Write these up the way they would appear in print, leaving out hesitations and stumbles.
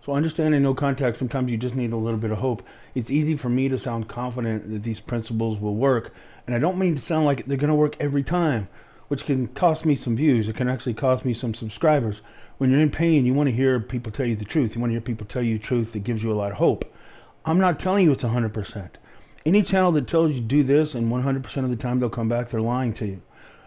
So understanding no contact, sometimes you just need a little bit of hope. It's easy for me to sound confident that these principles will work. And I don't mean to sound like they're going to work every time, which can cost me some views. It can actually cost me some subscribers. When you're in pain, you want to hear people tell you the truth. You want to hear people tell you truth that gives you a lot of hope. I'm not telling you it's 100%. Any channel that tells you do this and 100% of the time they'll come back, they're lying to you.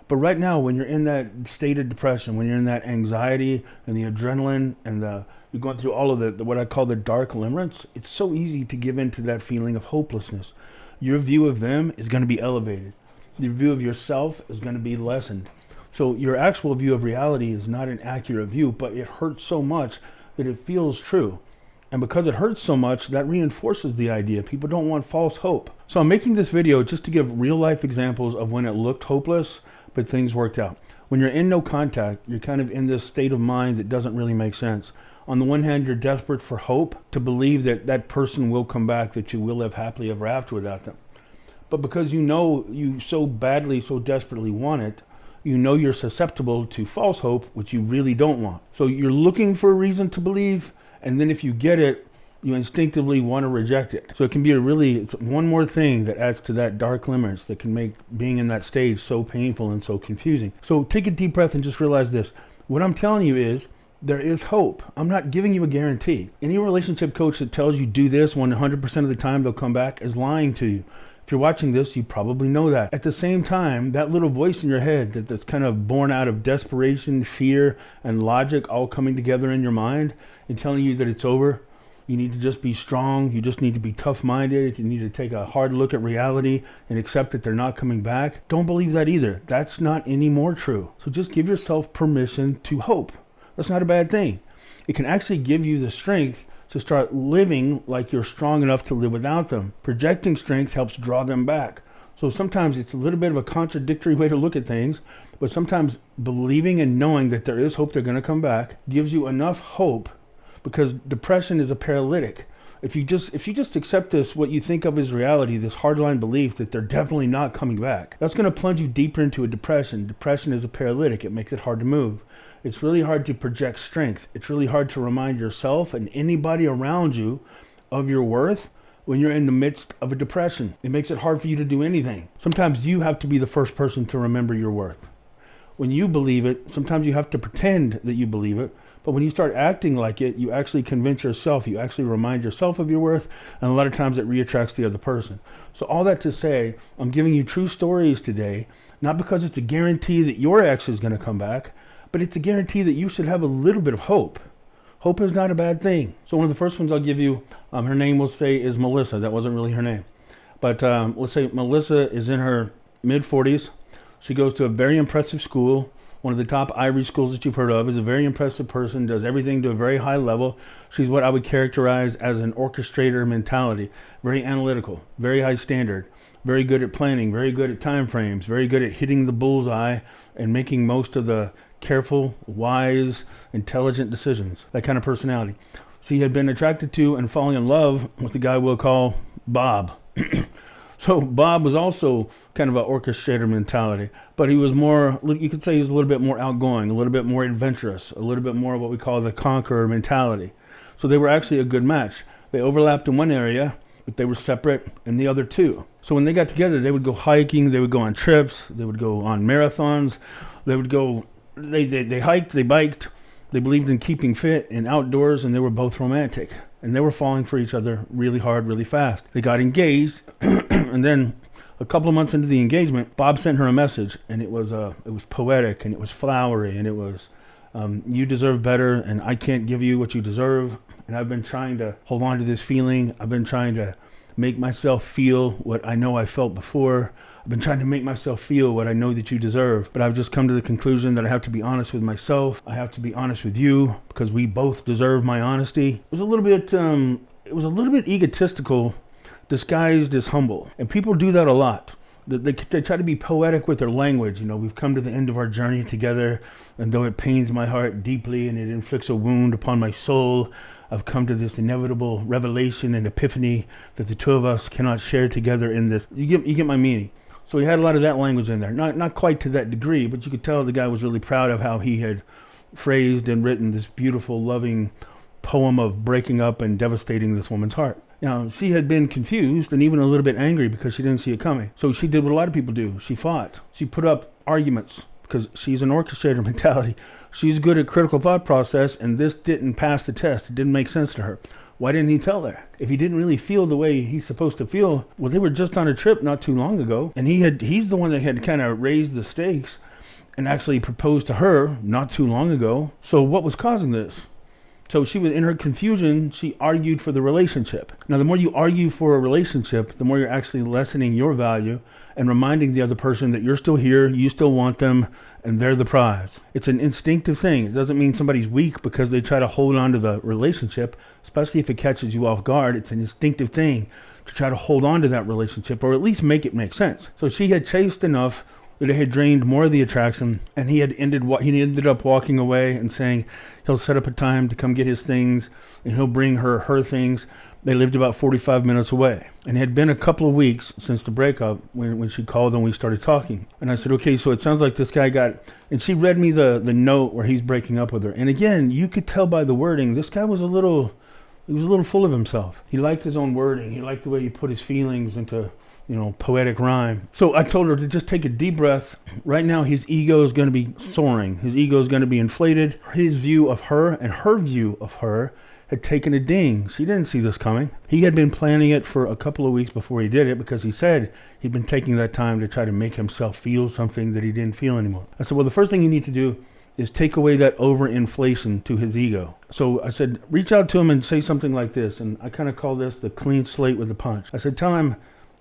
But right now, when you're in that state of depression, when you're in that anxiety and the adrenaline and you're going through all of the what I call the dark limerence, it's so easy to give in to that feeling of hopelessness. Your view of them is going to be elevated. Your view of yourself is going to be lessened. So your actual view of reality is not an accurate view, but it hurts so much that it feels true. And because it hurts so much, that reinforces the idea. People don't want false hope. So I'm making this video just to give real life examples of when it looked hopeless, but things worked out. When you're in no contact, you're kind of in this state of mind that doesn't really make sense. On the one hand, you're desperate for hope to believe that that person will come back, that you will live happily ever after without them. But because you know you so badly, so desperately want it, you know you're susceptible to false hope, which you really don't want. So you're looking for a reason to believe, and then if you get it, you instinctively want to reject it. So it can be it's one more thing that adds to that dark limits that can make being in that stage so painful and so confusing. So take a deep breath and just realize this. What I'm telling you is there is hope. I'm not giving you a guarantee. Any relationship coach that tells you do this 100% of the time they'll come back is lying to you. If you're watching this, you probably know that. At the same time, that little voice in your head that's kind of born out of desperation, fear, and logic all coming together in your mind and telling you that it's over. You need to just be strong. You just need to be tough-minded. You need to take a hard look at reality and accept that they're not coming back. Don't believe that either. That's not any more true. So just give yourself permission to hope. That's not a bad thing. It can actually give you the strength to start living like you're strong enough to live without them. Projecting strength helps draw them back. So sometimes it's a little bit of a contradictory way to look at things, but sometimes believing and knowing that there is hope they're going to come back gives you enough hope, because depression is a paralytic. If you just accept this, what you think of as reality, this hardline belief that they're definitely not coming back, that's going to plunge you deeper into a depression. Depression is a paralytic. It makes it hard to move. It's really hard to project strength. It's really hard to remind yourself and anybody around you of your worth when you're in the midst of a depression. It makes it hard for you to do anything. Sometimes you have to be the first person to remember your worth. When you believe it, sometimes you have to pretend that you believe it. But when you start acting like it, you actually convince yourself, you actually remind yourself of your worth, and a lot of times it reattracts the other person. So all that to say, I'm giving you true stories today, not because it's a guarantee that your ex is going to come back, but it's a guarantee that you should have a little bit of hope. Hope is not a bad thing. So one of the first ones I'll give you, her name we'll say is Melissa. That wasn't really her name. But let's say Melissa is in her mid-40s. She goes to a very impressive school, one of the top Irish schools that you've heard of, is a very impressive person, does everything to a very high level. She's what I would characterize as an orchestrator mentality, very analytical, very high standard, very good at planning, very good at time frames, very good at hitting the bullseye and making most of the careful, wise, intelligent decisions, that kind of personality. She had been attracted to and falling in love with the guy we'll call Bob. So Bob was also kind of an orchestrator mentality, but he was more, you could say he was a little bit more outgoing, a little bit more adventurous, a little bit more what we call the conqueror mentality. So they were actually a good match. They overlapped in one area, but they were separate in the other two. So when they got together, they would go hiking, they would go on trips, they would go on marathons, they would go, they hiked, they biked, they believed in keeping fit and outdoors, and they were both romantic. And they were falling for each other really hard, really fast. They got engaged, and then a couple of months into the engagement, Bob sent her a message, and it was poetic, and it was flowery, and it was, you deserve better, and I can't give you what you deserve. And I've been trying to hold on to this feeling. I've been trying to make myself feel what I know I felt before. I've been trying to make myself feel what I know that you deserve. But I've just come to the conclusion that I have to be honest with myself. I have to be honest with you, because we both deserve my honesty. It was a little bit egotistical, disguised as humble. And people do that a lot. They try to be poetic with their language. You know, we've come to the end of our journey together, and though it pains my heart deeply and it inflicts a wound upon my soul, I've come to this inevitable revelation and epiphany that the two of us cannot share together in this. You get my meaning. So he had a lot of that language in there. Not quite to that degree, but you could tell the guy was really proud of how he had phrased and written this beautiful, loving poem of breaking up and devastating this woman's heart. Now, she had been confused and even a little bit angry because she didn't see it coming. So she did what a lot of people do. She fought. She put up arguments because she's an orchestrator mentality. She's good at critical thought process, and this didn't pass the test. It didn't make sense to her. Why didn't he tell her? If he didn't really feel the way he's supposed to feel, well, they were just on a trip not too long ago, and he's the one that had kind of raised the stakes and actually proposed to her not too long ago. So what was causing this? So she was in her confusion, she argued for the relationship. Now, the more you argue for a relationship, the more you're actually lessening your value and reminding the other person that you're still here, you still want them, and they're the prize. It's an instinctive thing. It doesn't mean somebody's weak because they try to hold on to the relationship, especially if it catches you off guard. It's an instinctive thing to try to hold on to that relationship, or at least make it make sense. So she had chased enough that it had drained more of the attraction, and he ended up walking away and saying he'll set up a time to come get his things, and he'll bring her things. They lived about 45 minutes away, and it had been a couple of weeks since the breakup when she called and we started talking. And I said, okay, so it sounds like this guy and she read me the note where he's breaking up with her. And again, you could tell by the wording, this guy was a little full of himself. He liked his own wording. He liked the way he put his feelings into poetic rhyme. So I told her to just take a deep breath. Right now, his ego is going to be soaring. His ego is going to be inflated. His view of her and her view of her had taken a ding. She didn't see this coming. He had been planning it for a couple of weeks before he did it because he said he'd been taking that time to try to make himself feel something that he didn't feel anymore. I said, well, the first thing you need to do is take away that overinflation to his ego. So I said, reach out to him and say something like this. And I kind of call this the clean slate with a punch. I said, tell him,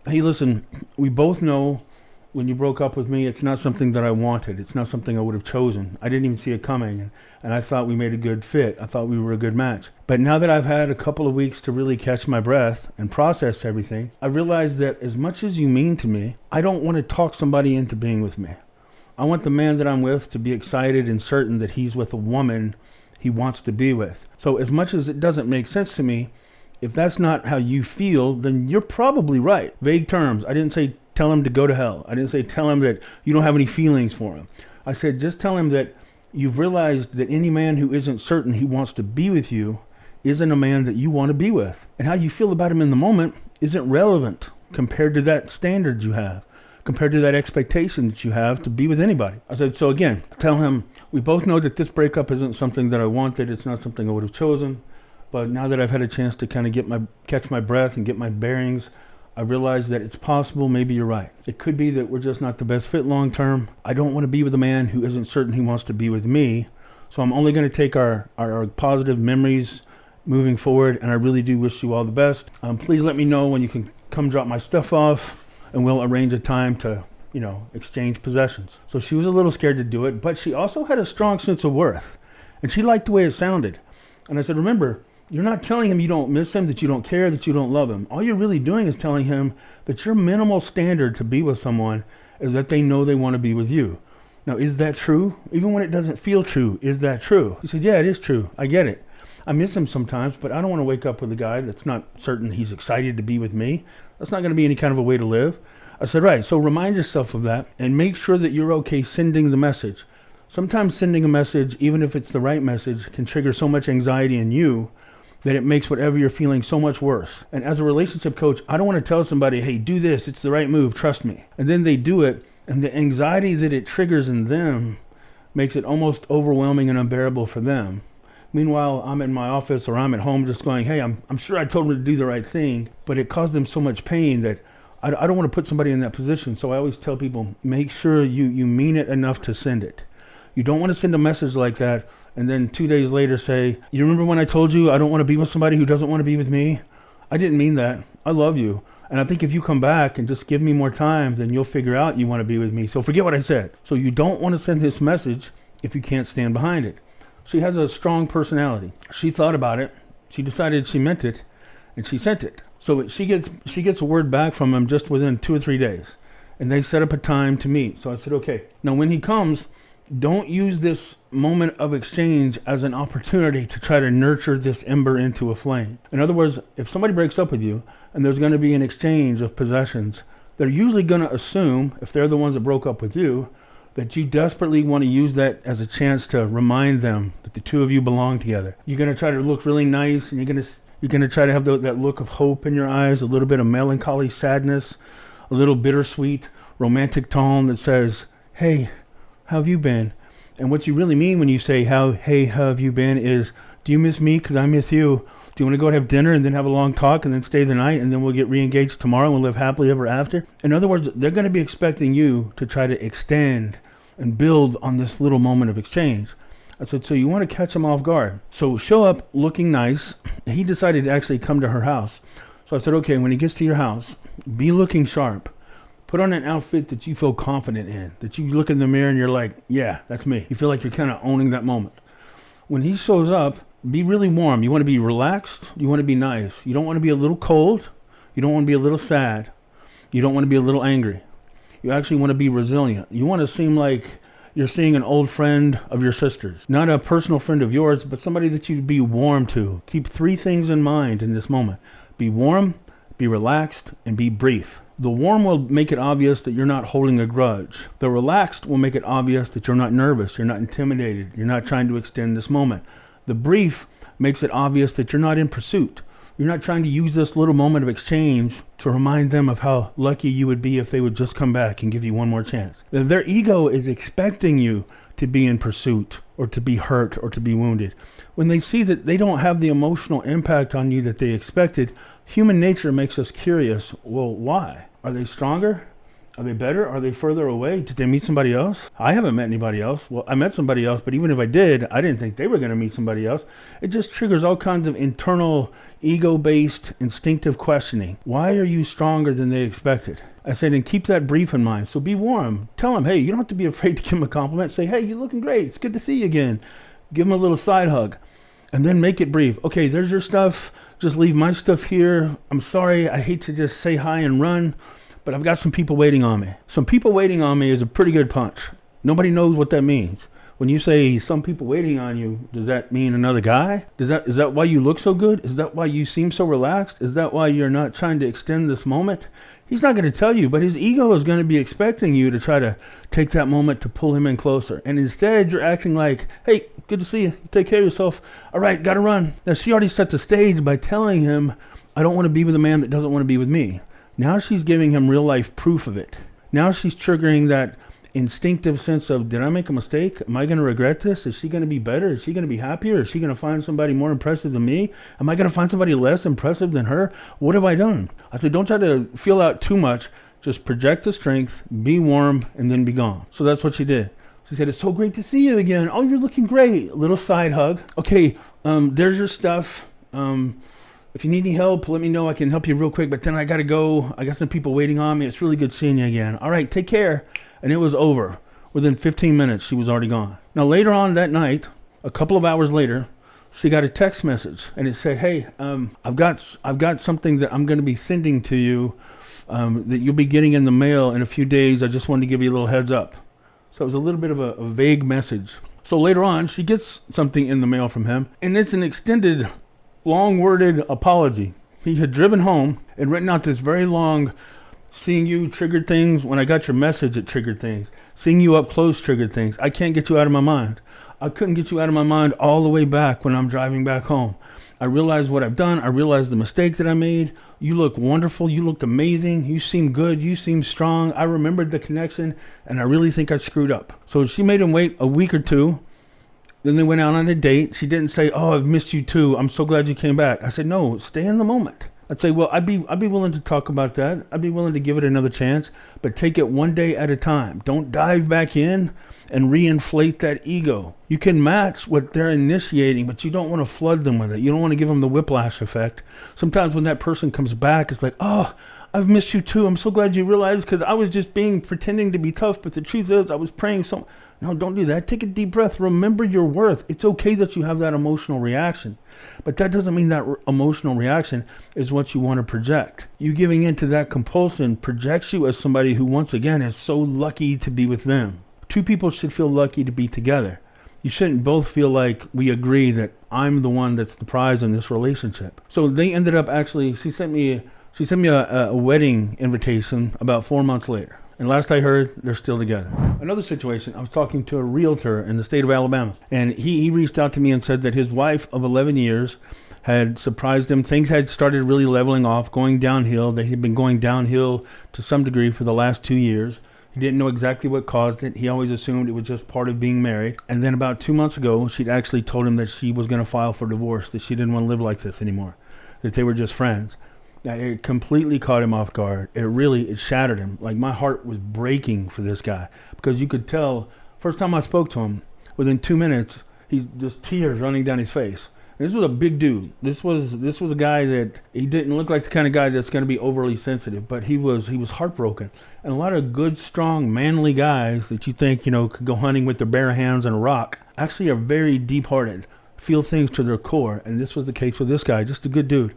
hey, listen, we both know when you broke up with me, it's not something that I wanted. It's not something I would have chosen. I didn't even see it coming. And I thought we made a good fit. I thought we were a good match. But now that I've had a couple of weeks to really catch my breath and process everything, I realized that as much as you mean to me, I don't want to talk somebody into being with me. I want the man that I'm with to be excited and certain that he's with a woman he wants to be with. So as much as it doesn't make sense to me, if that's not how you feel, then you're probably right. Vague terms. I didn't say tell him to go to hell. I didn't say tell him that you don't have any feelings for him. I said just tell him that you've realized that any man who isn't certain he wants to be with you isn't a man that you want to be with. And how you feel about him in the moment isn't relevant compared to that standard you have, compared to that expectation that you have to be with anybody. I said, so again, tell him we both know that this breakup isn't something that I wanted. It's not something I would have chosen. But now that I've had a chance to kind of catch my breath and get my bearings, I realize that it's possible maybe you're right. It could be that we're just not the best fit long term. I don't want to be with a man who isn't certain he wants to be with me. So I'm only going to take our positive memories moving forward. And I really do wish you all the best. Please let me know when you can come drop my stuff off, and we'll arrange a time to, exchange possessions. So she was a little scared to do it, but she also had a strong sense of worth. And she liked the way it sounded. And I said, remember, you're not telling him you don't miss him, that you don't care, that you don't love him. All you're really doing is telling him that your minimal standard to be with someone is that they know they want to be with you. Now, is that true? Even when it doesn't feel true, is that true? He said, yeah, it is true. I get it. I miss him sometimes, but I don't want to wake up with a guy that's not certain he's excited to be with me. That's not going to be any kind of a way to live. I said, right, so remind yourself of that and make sure that you're okay sending the message. Sometimes sending a message, even if it's the right message, can trigger so much anxiety in you that it makes whatever you're feeling so much worse. And as a relationship coach, I don't want to tell somebody, hey, do this, it's the right move, trust me. And then they do it, and the anxiety that it triggers in them makes it almost overwhelming and unbearable for them. Meanwhile, I'm in my office or I'm at home just going, hey, I'm sure I told them to do the right thing, but it caused them so much pain that I don't want to put somebody in that position. So I always tell people, make sure you mean it enough to send it. You don't want to send a message like that and then 2 days later say, you remember when I told you I don't want to be with somebody who doesn't want to be with me? I didn't mean that. I love you. And I think if you come back and just give me more time, then you'll figure out you want to be with me. So forget what I said. So you don't want to send this message if you can't stand behind it. She has a strong personality. She thought about it. She decided she meant it, and she sent it. So she gets a word back from him just within 2 or 3 days. And they set up a time to meet. So I said, okay. Now when he comes, don't use this moment of exchange as an opportunity to try to nurture this ember into a flame. In other words, if somebody breaks up with you and there's going to be an exchange of possessions, they're usually going to assume, if they're the ones that broke up with you, that you desperately want to use that as a chance to remind them that the two of you belong together. You're going to try to look really nice, and you're going to try to have that look of hope in your eyes, a little bit of melancholy sadness, a little bittersweet romantic tone that says, hey, how have you been? And what you really mean when you say, hey, how have you been, is, do you miss me because I miss you? Do you want to go and have dinner and then have a long talk and then stay the night and then we'll get re-engaged tomorrow and we'll live happily ever after? In other words, they're going to be expecting you to try to extend and build on this little moment of exchange. I said, so you want to catch him off guard. So show up looking nice. He decided to actually come to her house. So I said, okay, when he gets to your house, be looking sharp. Put on an outfit that you feel confident in, that you look in the mirror and you're like, yeah, that's me. You feel like you're kind of owning that moment. When he shows up, be really warm. You want to be relaxed. You want to be nice. You don't want to be a little cold. You don't want to be a little sad. You don't want to be a little angry. You actually want to be resilient. You want to seem like you're seeing an old friend of your sister's. Not a personal friend of yours, but somebody that you'd be warm to. Keep 3 things in mind in this moment. Be warm, be relaxed, and be brief. The warm will make it obvious that you're not holding a grudge. The relaxed will make it obvious that you're not nervous, you're not intimidated, you're not trying to extend this moment. The brief makes it obvious that you're not in pursuit. You're not trying to use this little moment of exchange to remind them of how lucky you would be if they would just come back and give you one more chance. Their ego is expecting you to be in pursuit or to be hurt or to be wounded. When they see that they don't have the emotional impact on you that they expected, human nature makes us curious. Well, why? Are they stronger? Are they better? Are they further away? Did they meet somebody else? I haven't met anybody else. Well, I met somebody else, but even if I did, I didn't think they were going to meet somebody else. It just triggers all kinds of internal, ego-based, instinctive questioning. Why are you stronger than they expected? I said, and keep that brief in mind. So be warm. Tell them, hey, you don't have to be afraid to give them a compliment. Say, hey, you're looking great. It's good to see you again. Give them a little side hug. And then make it brief. Okay, there's your stuff. Just leave my stuff here. I'm sorry. I hate to just say hi and run, but I've got some people waiting on me. Some people waiting on me is a pretty good punch. Nobody knows what that means. When you say some people waiting on you, does that mean another guy? Is that why you look so good? Is that why you seem so relaxed? Is that why you're not trying to extend this moment? He's not going to tell you, but his ego is going to be expecting you to try to take that moment to pull him in closer. And instead, you're acting like, hey, good to see you. Take care of yourself. All right, got to run. Now, she already set the stage by telling him, I don't want to be with a man that doesn't want to be with me. Now she's giving him real life proof of it. Now she's triggering that instinctive sense of, did I make a mistake? Am I going to regret this? Is she going to be better? Is she going to be happier? Is she going to find somebody more impressive than me? Am I going to find somebody less impressive than her? What have I done? I said, don't try to feel out too much. Just project the strength, be warm, and then be gone. So that's what she did. She said, it's so great to see you again. Oh, you're looking great. A little side hug. Okay, there's your stuff. If you need any help, let me know. I can help you real quick, but then I got to go. I got some people waiting on me. It's really good seeing you again. All right, take care. And it was over. Within 15 minutes, she was already gone. Now, later on that night, a couple of hours later, she got a text message, and it said, hey, I've got something that I'm going to be sending to you that you'll be getting in the mail in a few days. I just wanted to give you a little heads up. So it was a little bit of a vague message. So later on, she gets something in the mail from him, and it's an extended, long-worded apology. He had driven home and written out this very long, seeing you triggered things. When I got your message, it triggered things. Seeing you up close triggered things. I can't get you out of my mind. I couldn't get you out of my mind all the way back when I'm driving back home. I realized what I've done. I realized the mistake that I made. You look wonderful. You looked amazing. You seem good. You seem strong. I remembered the connection, and I really think I screwed up. So she made him wait a week or two. Then they went out on a date. She didn't say, oh, I've missed you too. I'm so glad you came back. I said, no, stay in the moment. I'd say, well, I'd be willing to talk about that. I'd be willing to give it another chance, but take it one day at a time. Don't dive back in and reinflate that ego. You can match what they're initiating, but you don't want to flood them with it. You don't want to give them the whiplash effect. Sometimes when that person comes back, it's like, oh, I've missed you too. I'm so glad you realized, because I was just pretending to be tough, but the truth is I was praying so. No, don't do that. Take a deep breath. Remember your worth. It's okay that you have that emotional reaction, but that doesn't mean that emotional reaction is what you want to project. You giving into that compulsion projects you as somebody who, once again, is so lucky to be with them. Two people should feel lucky to be together. You shouldn't both feel like we agree that I'm the one that's the prize in this relationship. So they ended up actually, she sent me a wedding invitation about 4 months later. And last I heard, they're still together. Another situation, I was talking to a realtor in the state of Alabama, and he reached out to me and said that his wife of 11 years had surprised him. Things had started really leveling off, going downhill. They had been going downhill to some degree for the last 2 years. He didn't know exactly what caused it. He always assumed it was just part of being married. And then about 2 months ago, she'd actually told him that she was going to file for divorce, that she didn't want to live like this anymore, that they were just friends. It completely caught him off guard. It shattered him. Like, my heart was breaking for this guy, because you could tell, first time I spoke to him, within 2 minutes, he's just tears running down his face. This was a big dude. This was a guy that, he didn't look like the kind of guy that's going to be overly sensitive, but he was heartbroken. And a lot of good, strong, manly guys that you think, could go hunting with their bare hands and a rock, actually are very deep-hearted, feel things to their core. And this was the case with this guy, just a good dude.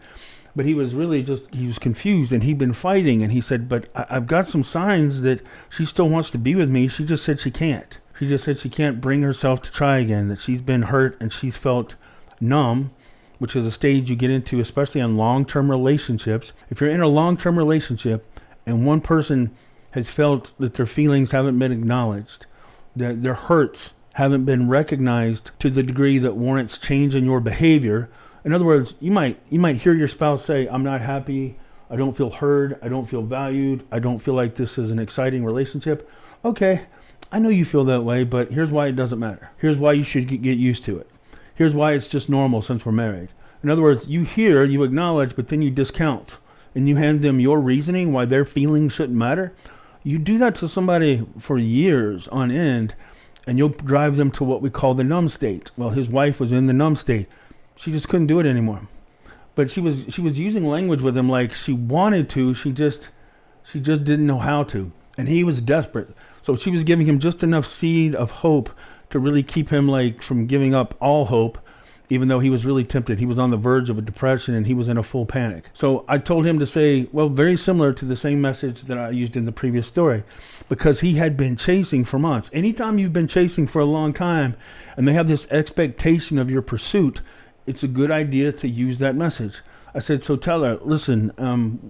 But he was really he was confused, and he'd been fighting. And he said, but I've got some signs that she still wants to be with me. She just said she can't. She just said she can't bring herself to try again, that she's been hurt and she's felt numb, which is a stage you get into, especially on long-term relationships. If you're in a long-term relationship and one person has felt that their feelings haven't been acknowledged, that their hurts haven't been recognized to the degree that warrants change in your behavior. In other words, you might hear your spouse say, I'm not happy, I don't feel heard, I don't feel valued, I don't feel like this is an exciting relationship. Okay, I know you feel that way, but here's why it doesn't matter. Here's why you should get used to it. Here's why it's just normal since we're married. In other words, you hear, you acknowledge, but then you discount, and you hand them your reasoning why their feelings shouldn't matter. You do that to somebody for years on end, and you'll drive them to what we call the numb state. Well, his wife was in the numb state. She just couldn't do it anymore. But she was using language with him like she wanted to. She just didn't know how to. And he was desperate. So she was giving him just enough seed of hope to really keep him from giving up all hope, even though he was really tempted. He was on the verge of a depression and he was in a full panic. So I told him to say, well, very similar to the same message that I used in the previous story, because he had been chasing for months. Anytime you've been chasing for a long time and they have this expectation of your pursuit, it's a good idea to use that message. I said, so tell her, listen,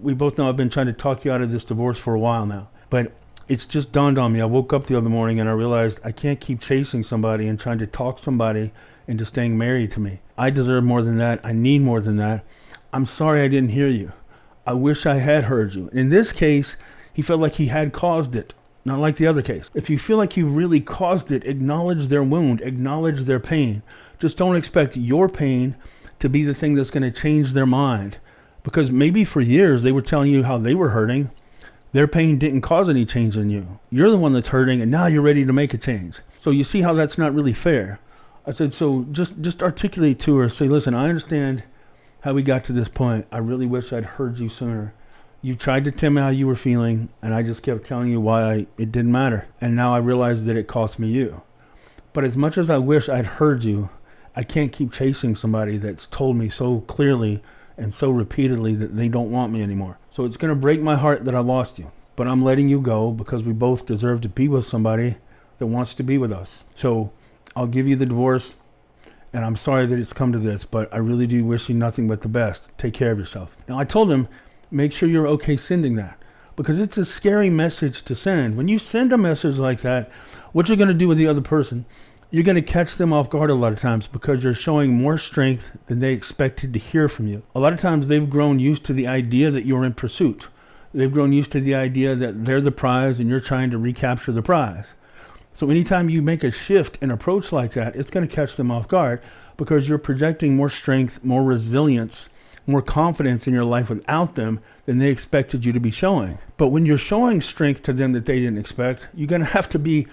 we both know I've been trying to talk you out of this divorce for a while now, but it's just dawned on me. I woke up the other morning and I realized I can't keep chasing somebody and trying to talk somebody into staying married to me. I deserve more than that. I need more than that. I'm sorry I didn't hear you. I wish I had heard you. In this case, he felt like he had caused it, not like the other case. If you feel like you really caused it, acknowledge their wound, acknowledge their pain. Just don't expect your pain to be the thing that's going to change their mind, because maybe for years they were telling you how they were hurting. Their pain didn't cause any change in you. You're the one that's hurting, and now you're ready to make a change. So you see how that's not really fair. I said, so just articulate to her, say, listen, I understand how we got to this point. I really wish I'd heard you sooner. You tried to tell me how you were feeling, and I just kept telling you why it didn't matter. And now I realize that it cost me you. But as much as I wish I'd heard you, I can't keep chasing somebody that's told me so clearly and so repeatedly that they don't want me anymore. So it's going to break my heart that I lost you. But I'm letting you go because we both deserve to be with somebody that wants to be with us. So I'll give you the divorce, and I'm sorry that it's come to this, but I really do wish you nothing but the best. Take care of yourself. Now, I told him, make sure you're okay sending that, because it's a scary message to send. When you send a message like that, what you're going to do with the other person, you're going to catch them off guard a lot of times, because you're showing more strength than they expected to hear from you. A lot of times they've grown used to the idea that you're in pursuit. They've grown used to the idea that they're the prize and you're trying to recapture the prize. So anytime you make a shift in approach like that, it's going to catch them off guard, because you're projecting more strength, more resilience, more confidence in your life without them than they expected you to be showing. But when you're showing strength to them that they didn't expect, you're going to have to be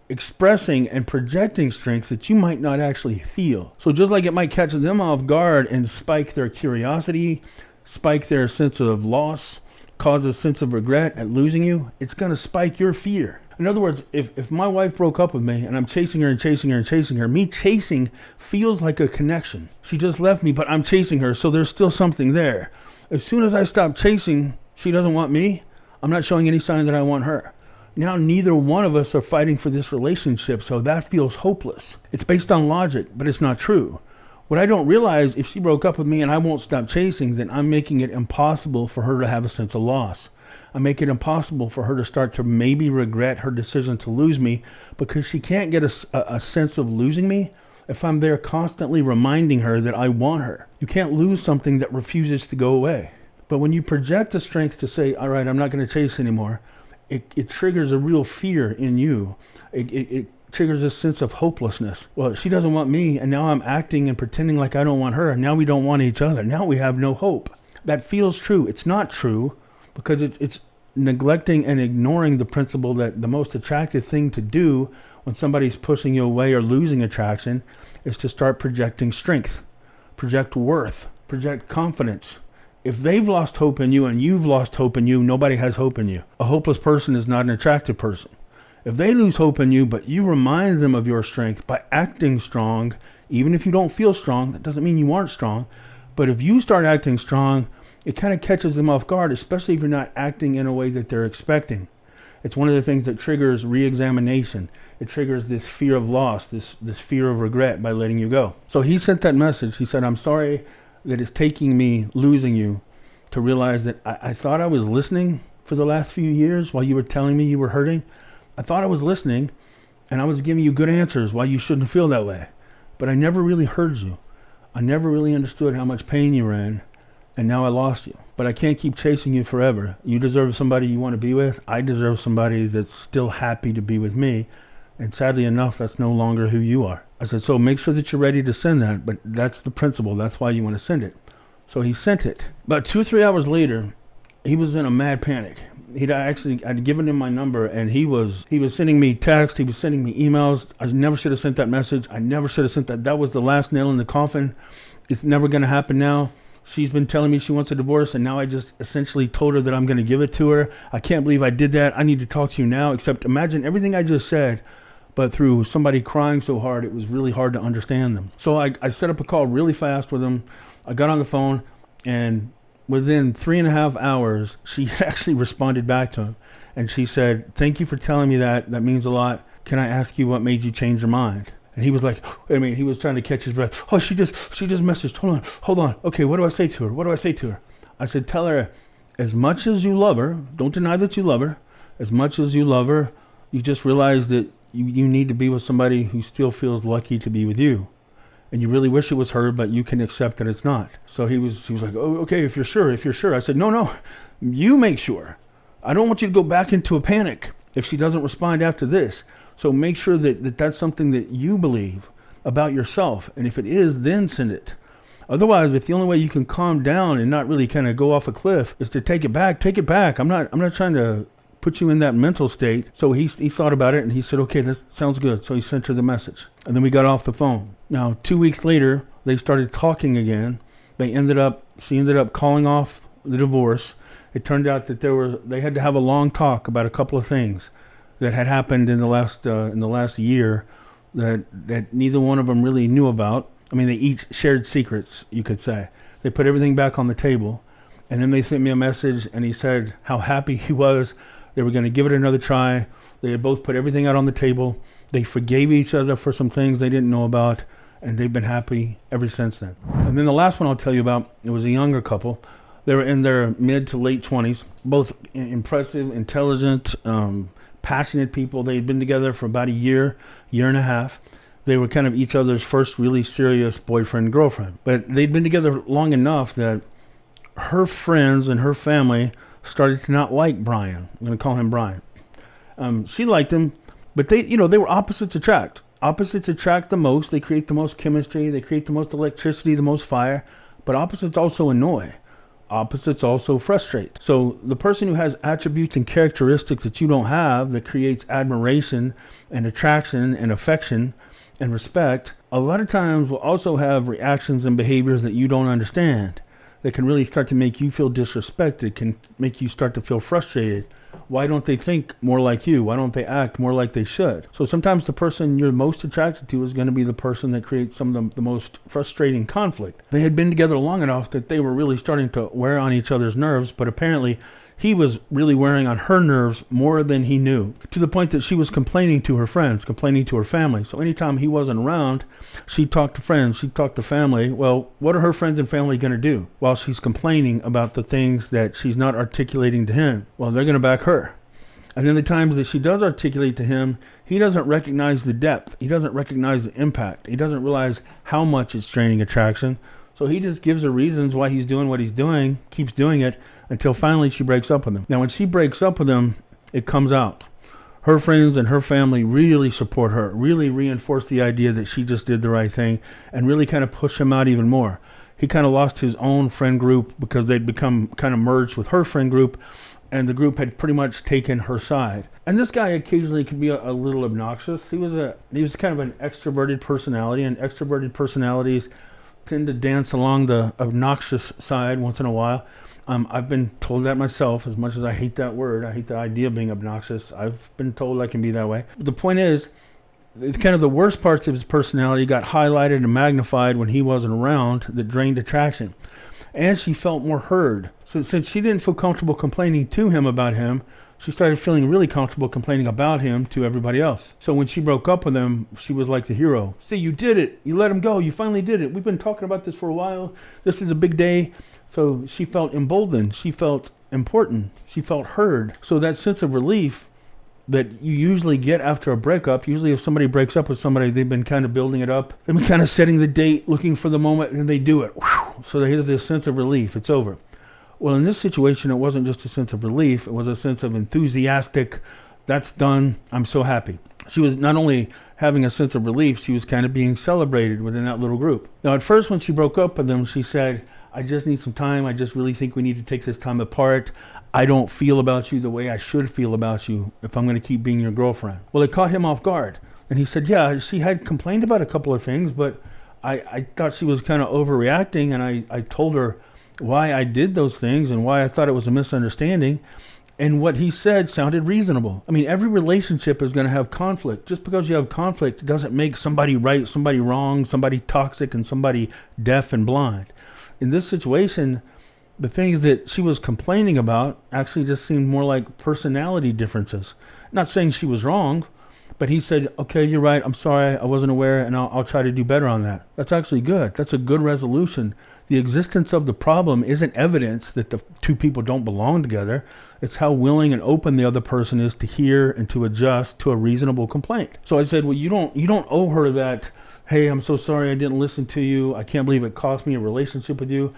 expressing and projecting strengths that you might not actually feel. So just like it might catch them off guard and spike their curiosity, spike their sense of loss, cause a sense of regret at losing you, it's going to spike your fear. In other words, if my wife broke up with me and I'm chasing her and chasing her and chasing her, me chasing feels like a connection. She just left me, but I'm chasing her, so there's still something there. As soon as I stop chasing, she doesn't want me. I'm not showing any sign that I want her. Now neither one of us are fighting for this relationship, so that feels hopeless. It's based on logic, but it's not true. What I don't realize, if she broke up with me and I won't stop chasing, then I'm making it impossible for her to have a sense of loss. I make it impossible for her to start to maybe regret her decision to lose me, because she can't get a sense of losing me if I'm there constantly reminding her that I want her. You can't lose something that refuses to go away. But when you project the strength to say, all right, I'm not going to chase anymore, it triggers a real fear in you. It triggers a sense of hopelessness. Well, she doesn't want me, and now I'm acting and pretending like I don't want her, and now we don't want each other. Now we have no hope. That feels true. It's not true, because it's neglecting and ignoring the principle that the most attractive thing to do when somebody's pushing you away or losing attraction is to start projecting strength, project worth, project confidence. If they've lost hope in you and you've lost hope in you, nobody has hope in you. A hopeless person is not an attractive person. If they lose hope in you, but you remind them of your strength by acting strong, even if you don't feel strong, that doesn't mean you aren't strong. But if you start acting strong, it kind of catches them off guard, especially if you're not acting in a way that they're expecting. It's one of the things that triggers re-examination. It triggers this fear of loss, this fear of regret by letting you go. So he sent that message. He said, I'm sorry that it's taking me losing you to realize that I thought I was listening for the last few years while you were telling me you were hurting. I thought I was listening and I was giving you good answers why you shouldn't feel that way. But I never really heard you. I never really understood how much pain you were in, and now I lost you. But I can't keep chasing you forever. You deserve somebody you want to be with. I deserve somebody that's still happy to be with me. And sadly enough, that's no longer who you are. I said, so make sure that you're ready to send that, but that's the principle. That's why you want to send it. So he sent it. About 2 or 3 hours later, he was in a mad panic. I'd given him my number, and he was sending me texts. He was sending me emails. I never should have sent that message. I never should have sent that. That was the last nail in the coffin. It's never going to happen now. She's been telling me she wants a divorce, and now I just essentially told her that I'm going to give it to her. I can't believe I did that. I need to talk to you now. Except imagine everything I just said, but through somebody crying so hard, it was really hard to understand them. So I set up a call really fast with him. I got on the phone, and within 3.5 hours, she actually responded back to him. And she said, thank you for telling me that. That means a lot. Can I ask you what made you change your mind? And he was like, he was trying to catch his breath. Oh, she just messaged. Hold on. Okay, what do I say to her? I said, tell her, as much as you love her, don't deny that you love her. As much as you love her, you just realize that you need to be with somebody who still feels lucky to be with you. And you really wish it was her, but you can accept that it's not. So he was like, oh, okay, if you're sure. I said, no, you make sure. I don't want you to go back into a panic if she doesn't respond after this. So make sure that that's something that you believe about yourself. And if it is, then send it. Otherwise, if the only way you can calm down and not really kind of go off a cliff is to take it back. I'm not trying to put you in that mental state. So he thought about it, and he said, okay, that sounds good. So he sent her the message, and then we got off the phone. Now, 2 weeks later, they started talking again. She ended up calling off the divorce. It turned out that they had to have a long talk about a couple of things that had happened in the last year that neither one of them really knew about. I mean, they each shared secrets, you could say. They put everything back on the table, and then they sent me a message, and he said how happy he was. They were going to give it another try. They had both put everything out on the table. They forgave each other for some things they didn't know about, and they've been happy ever since then. And then the last one I'll tell you about, it was a younger couple. They were in their mid to late 20s, both impressive, intelligent, passionate people. They had been together for about a year and a half. They were kind of each other's first really serious boyfriend, girlfriend. But they'd been together long enough that her friends and her family started to not like Brian. I'm going to call him Brian. She liked him, but they were opposites attract. Opposites attract the most. They create the most chemistry. They create the most electricity, the most fire. But opposites also annoy. Opposites also frustrate. So the person who has attributes and characteristics that you don't have, that creates admiration and attraction and affection and respect, a lot of times will also have reactions and behaviors that you don't understand, that can really start to make you feel disrespected, can make you start to feel frustrated. Why don't they think more like you? Why don't they act more like they should? So sometimes the person you're most attracted to is going to be the person that creates some of the most frustrating conflict. They had been together long enough that they were really starting to wear on each other's nerves, but apparently he was really wearing on her nerves more than he knew, to the point that she was complaining to her friends, complaining to her family. So anytime he wasn't around, she'd talk to friends, she'd talk to family. Well, what are her friends and family going to do while she's complaining about the things that she's not articulating to him? Well, they're going to back her. And then the times that she does articulate to him, he doesn't recognize the depth. He doesn't recognize the impact. He doesn't realize how much it's draining attraction. So he just gives her reasons why he's doing what he's doing, keeps doing it, until finally she breaks up with him. Now, when she breaks up with him, it comes out. Her friends and her family really support her, really reinforce the idea that she just did the right thing, and really kind of push him out even more. He kind of lost his own friend group because they'd become kind of merged with her friend group, and the group had pretty much taken her side. And this guy occasionally could be a little obnoxious. He was kind of an extroverted personality, and extroverted personalities tend to dance along the obnoxious side once in a while. I've been told that myself. As much as I hate that word, I hate the idea of being obnoxious, I've been told I can be that way. But the point is, it's kind of the worst parts of his personality got highlighted and magnified when he wasn't around, that drained attraction. And she felt more heard. So since she didn't feel comfortable complaining to him about him, she started feeling really comfortable complaining about him to everybody else. So when she broke up with him, she was like the hero. See, you did it. You let him go. You finally did it. We've been talking about this for a while. This is a big day. So she felt emboldened. She felt important. She felt heard. So that sense of relief that you usually get after a breakup, usually if somebody breaks up with somebody, they've been kind of building it up. They've been kind of setting the date, looking for the moment, and they do it. Whew. So they have this sense of relief. It's over. Well, in this situation, it wasn't just a sense of relief. It was a sense of enthusiastic, that's done, I'm so happy. She was not only having a sense of relief, she was kind of being celebrated within that little group. Now, at first, when she broke up with them, she said, I just need some time. I just really think we need to take this time apart. I don't feel about you the way I should feel about you if I'm going to keep being your girlfriend. Well, it caught him off guard. And he said, yeah, she had complained about a couple of things, but I thought she was kind of overreacting. And I told her why I did those things and why I thought it was a misunderstanding. And what he said sounded reasonable. I mean, every relationship is going to have conflict. Just because you have conflict doesn't make somebody right, somebody wrong, somebody toxic, and somebody deaf and blind. In this situation, the things that she was complaining about actually just seemed more like personality differences. Not saying she was wrong, but he said, okay, you're right. I'm sorry. I wasn't aware, and I'll try to do better on that. That's actually good. That's a good resolution. The existence of the problem isn't evidence that the two people don't belong together. It's how willing and open the other person is to hear and to adjust to a reasonable complaint. So I said, well, you don't owe her that, hey, I'm so sorry I didn't listen to you. I can't believe it cost me a relationship with you.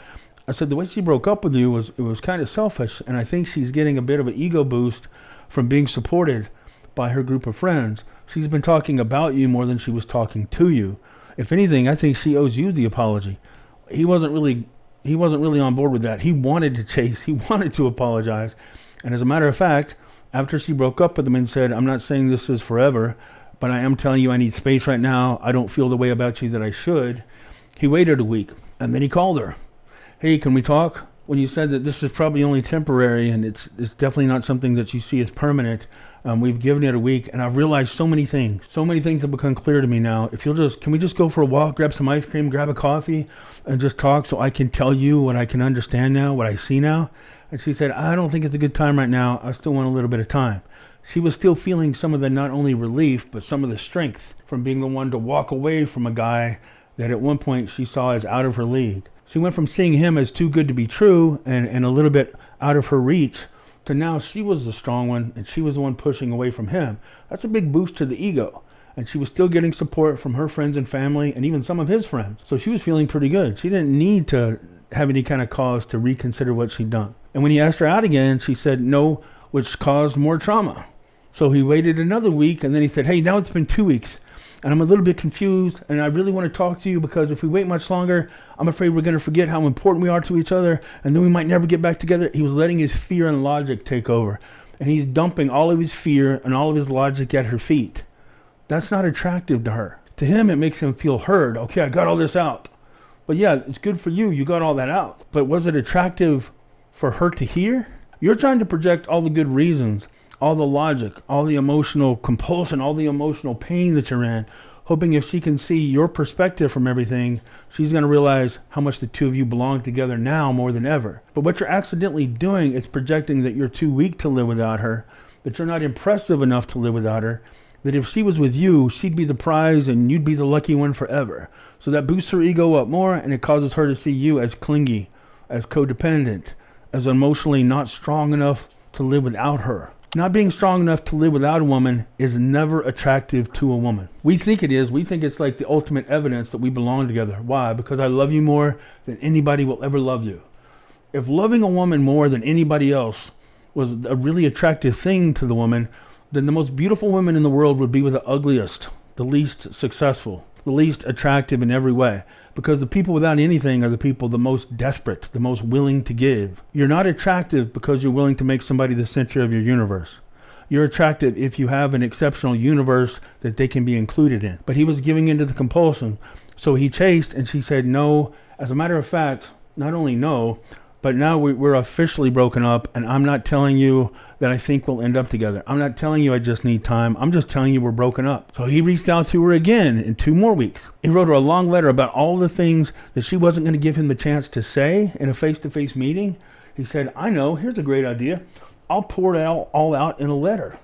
I said, the way she broke up with you was kind of selfish, and I think she's getting a bit of an ego boost from being supported by her group of friends. She's been talking about you more than she was talking to you. If anything, I think she owes you the apology. He wasn't really on board with that. He wanted to chase. He wanted to apologize. And as a matter of fact, after she broke up with him and said, I'm not saying this is forever, but I am telling you I need space right now. I don't feel the way about you that I should. He waited a week, and then he called her. Hey, can we talk? When you said that this is probably only temporary and it's definitely not something that you see as permanent, we've given it a week, and I've realized so many things. So many things have become clear to me now. Can we just go for a walk, grab some ice cream, grab a coffee, and just talk so I can tell you what I can understand now, what I see now? And she said, I don't think it's a good time right now. I still want a little bit of time. She was still feeling some of the not only relief, but some of the strength from being the one to walk away from a guy that at one point she saw as out of her league. She went from seeing him as too good to be true and a little bit out of her reach to now she was the strong one and she was the one pushing away from him. That's a big boost to the ego. And she was still getting support from her friends and family and even some of his friends. So she was feeling pretty good. She didn't need to have any kind of cause to reconsider what she'd done. And when he asked her out again, she said no, which caused more trauma. So he waited another week and then he said, hey, now it's been 2 weeks. And I'm a little bit confused, and I really want to talk to you because if we wait much longer, I'm afraid we're going to forget how important we are to each other, and then we might never get back together. He was letting his fear and logic take over, and he's dumping all of his fear and all of his logic at her feet. That's not attractive to her. To him, it makes him feel heard. Okay, I got all this out. But yeah, it's good for you. You got all that out. But was it attractive for her to hear? You're trying to project all the good reasons, all the logic, all the emotional compulsion, all the emotional pain that you're in, hoping if she can see your perspective from everything, she's going to realize how much the two of you belong together now more than ever. But what you're accidentally doing is projecting that you're too weak to live without her, that you're not impressive enough to live without her, that if she was with you, she'd be the prize and you'd be the lucky one forever. So that boosts her ego up more, and it causes her to see you as clingy, as codependent, as emotionally not strong enough to live without her. Not being strong enough to live without a woman is never attractive to a woman. We think it is. We think it's like the ultimate evidence that we belong together. Why? Because I love you more than anybody will ever love you. If loving a woman more than anybody else was a really attractive thing to the woman, then the most beautiful women in the world would be with the ugliest, the least successful, the least attractive in every way. Because the people without anything are the people the most desperate, the most willing to give. You're not attractive because you're willing to make somebody the center of your universe. You're attractive if you have an exceptional universe that they can be included in. But he was giving into the compulsion. So he chased, and she said no. As a matter of fact, not only no, but now we're officially broken up, and I'm not telling you that I think we'll end up together. I'm not telling you I just need time. I'm just telling you we're broken up. So he reached out to her again in 2 more weeks. He wrote her a long letter about all the things that she wasn't going to give him the chance to say in a face-to-face meeting. He said, I know, here's a great idea. I'll pour it all out in a letter.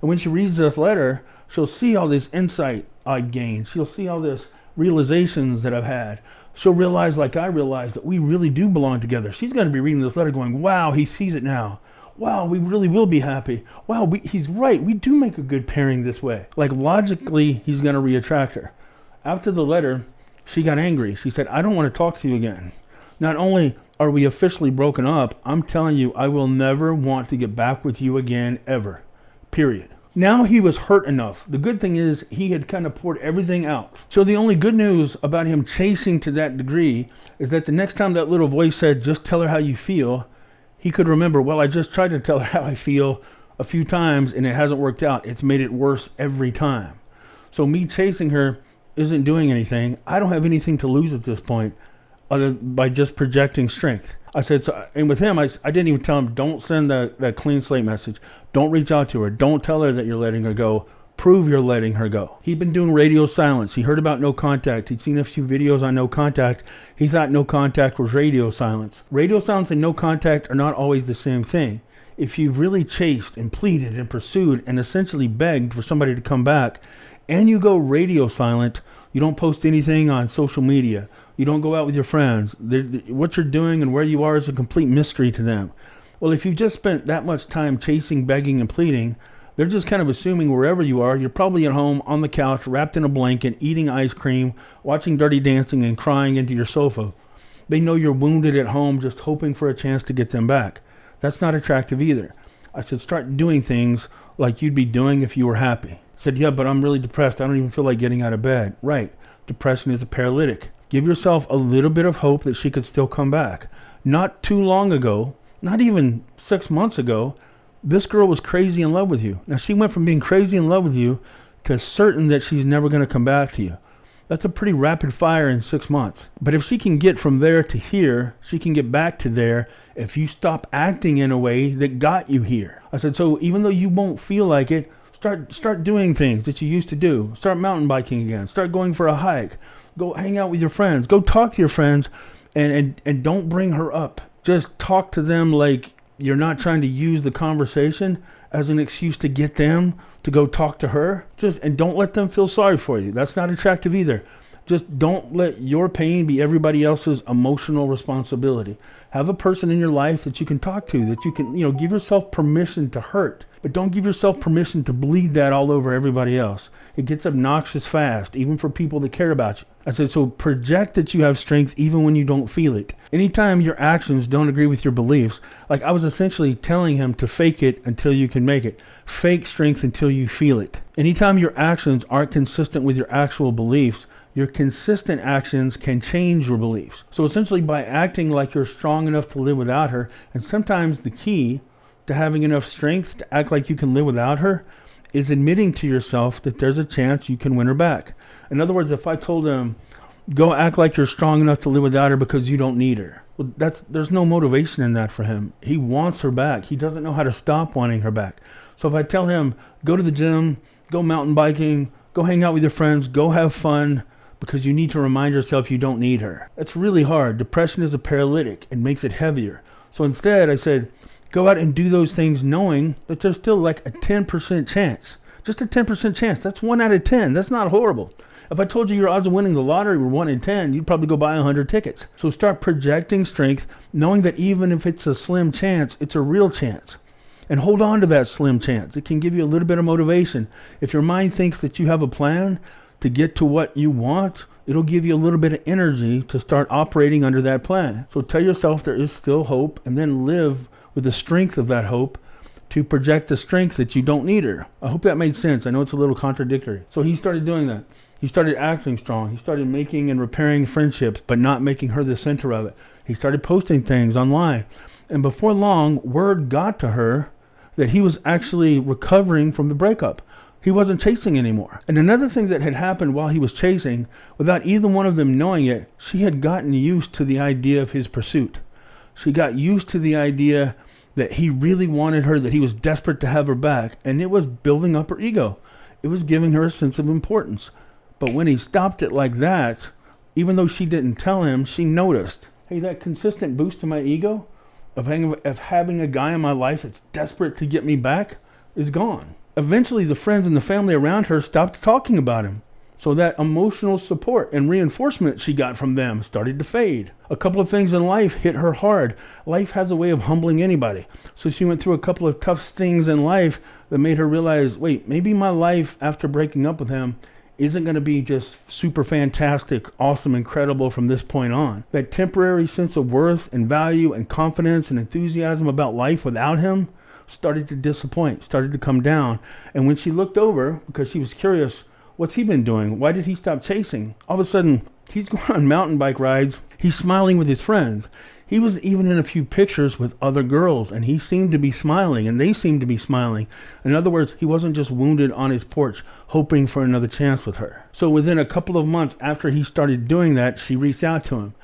And when she reads this letter, she'll see all this insight I've gained. She'll see all this realizations that I've had. She'll realize, like I realized, that we really do belong together. She's going to be reading this letter going, wow, he sees it now. Wow, we really will be happy. Wow, he's right. We do make a good pairing this way. Like logically, he's going to re-attract her. After the letter, she got angry. She said, I don't want to talk to you again. Not only are we officially broken up, I'm telling you, I will never want to get back with you again, ever. Period. Now he was hurt enough. The good thing is he had kind of poured everything out. So the only good news about him chasing to that degree is that the next time that little voice said, just tell her how you feel, he could remember, well, I just tried to tell her how I feel a few times and it hasn't worked out. It's made it worse every time. So me chasing her isn't doing anything. I don't have anything to lose at this point other by just projecting strength. I said, so, and with him, I didn't even tell him, don't send that clean slate message. Don't reach out to her. Don't tell her that you're letting her go. Prove you're letting her go. He'd been doing radio silence. He heard about no contact. He'd seen a few videos on no contact. He thought no contact was radio silence. Radio silence and no contact are not always the same thing. If you've really chased and pleaded and pursued and essentially begged for somebody to come back, and you go radio silent, you don't post anything on social media, you don't go out with your friends, what you're doing and where you are is a complete mystery to them. Well, if you've just spent that much time chasing, begging, and pleading, they're just kind of assuming wherever you are, you're probably at home on the couch, wrapped in a blanket, eating ice cream, watching Dirty Dancing, and crying into your sofa. They know you're wounded at home, just hoping for a chance to get them back. That's not attractive either. I said, start doing things like you'd be doing if you were happy. I said, yeah, but I'm really depressed. I don't even feel like getting out of bed. Right. Depression is a paralytic. Give yourself a little bit of hope that she could still come back. Not too long ago, not even 6 months ago, this girl was crazy in love with you. Now, she went from being crazy in love with you to certain that she's never going to come back to you. That's a pretty rapid fire in 6 months. But if she can get from there to here, she can get back to there if you stop acting in a way that got you here. I said, so even though you won't feel like it, start doing things that you used to do. Start mountain biking again. Start going for a hike. Go hang out with your friends. Go talk to your friends and don't bring her up. Just talk to them like you're not trying to use the conversation as an excuse to get them to go talk to her. And don't let them feel sorry for you. That's not attractive either. Just don't let your pain be everybody else's emotional responsibility. Have a person in your life that you can talk to, that you can, give yourself permission to hurt, but don't give yourself permission to bleed that all over everybody else. It gets obnoxious fast, even for people that care about you. I said, so project that you have strength even when you don't feel it. Anytime your actions don't agree with your beliefs, like I was essentially telling him to fake it until you can make it. Fake strength until you feel it. Anytime your actions aren't consistent with your actual beliefs, your consistent actions can change your beliefs. So essentially by acting like you're strong enough to live without her, and sometimes the key to having enough strength to act like you can live without her is admitting to yourself that there's a chance you can win her back. In other words, if I told him, go act like you're strong enough to live without her because you don't need her. Well, there's no motivation in that for him. He wants her back. He doesn't know how to stop wanting her back. So if I tell him, go to the gym, go mountain biking, Go hang out with your friends. Go have fun, because you need to remind yourself you don't need her. It's really hard. Depression is a paralytic. It makes it heavier. So instead, I said, go out and do those things knowing that there's still like a 10% chance. Just a 10% chance. That's 1 out of 10. That's not horrible. If I told you your odds of winning the lottery were 1 in 10, you'd probably go buy 100 tickets. So start projecting strength, knowing that even if it's a slim chance, it's a real chance. And hold on to that slim chance. It can give you a little bit of motivation. If your mind thinks that you have a plan to get to what you want, it'll give you a little bit of energy to start operating under that plan. So tell yourself there is still hope, and then live with the strength of that hope to project the strength that you don't need her. I hope that made sense. I know it's a little contradictory. So he started doing that. He started acting strong. He started making and repairing friendships, but not making her the center of it. He started posting things online. And before long, word got to her that he was actually recovering from the breakup. He wasn't chasing anymore. And another thing that had happened while he was chasing, without either one of them knowing it, she had gotten used to the idea of his pursuit. She got used to the idea that he really wanted her, that he was desperate to have her back, and it was building up her ego. It was giving her a sense of importance. But when he stopped it like that, even though she didn't tell him, she noticed, hey, that consistent boost to my ego of having a guy in my life that's desperate to get me back is gone. Eventually, the friends and the family around her stopped talking about him. So that emotional support and reinforcement she got from them started to fade. A couple of things in life hit her hard. Life has a way of humbling anybody. So she went through a couple of tough things in life that made her realize, wait, maybe my life after breaking up with him isn't going to be just super fantastic, awesome, incredible from this point on. That temporary sense of worth and value and confidence and enthusiasm about life without him started to disappoint, started to come down. And when she looked over, because she was curious, what's he been doing? Why did he stop chasing? All of a sudden, he's going on mountain bike rides. He's smiling with his friends. He was even in a few pictures with other girls, and he seemed to be smiling, and they seemed to be smiling. In other words, he wasn't just wounded on his porch, hoping for another chance with her. So within a couple of months after he started doing that, she reached out to him.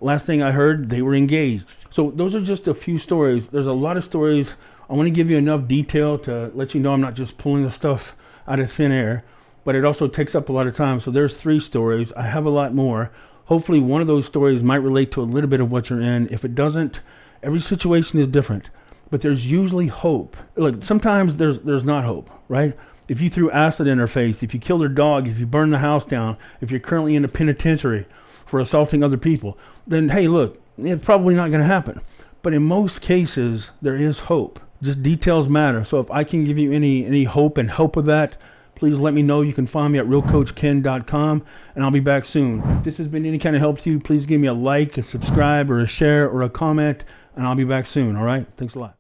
Last thing I heard, they were engaged. So those are just a few stories. There's a lot of stories. I want to give you enough detail to let you know I'm not just pulling the stuff out of thin air, but it also takes up a lot of time. So there's 3 stories. I have a lot more. Hopefully one of those stories might relate to a little bit of what you're in. If it doesn't, every situation is different, but there's usually hope. Look, sometimes there's not hope, right? If you threw acid in her face, if you killed her dog, if you burned the house down, if you're currently in a penitentiary for assaulting other people, then hey, look, it's probably not going to happen. But in most cases, there is hope. Just details matter. So if I can give you any hope and help with that, please let me know. You can find me at realcoachken.com, and I'll be back soon. If this has been any kind of help to you, please give me a like, a subscribe, or a share, or a comment, and I'll be back soon. All right? Thanks a lot.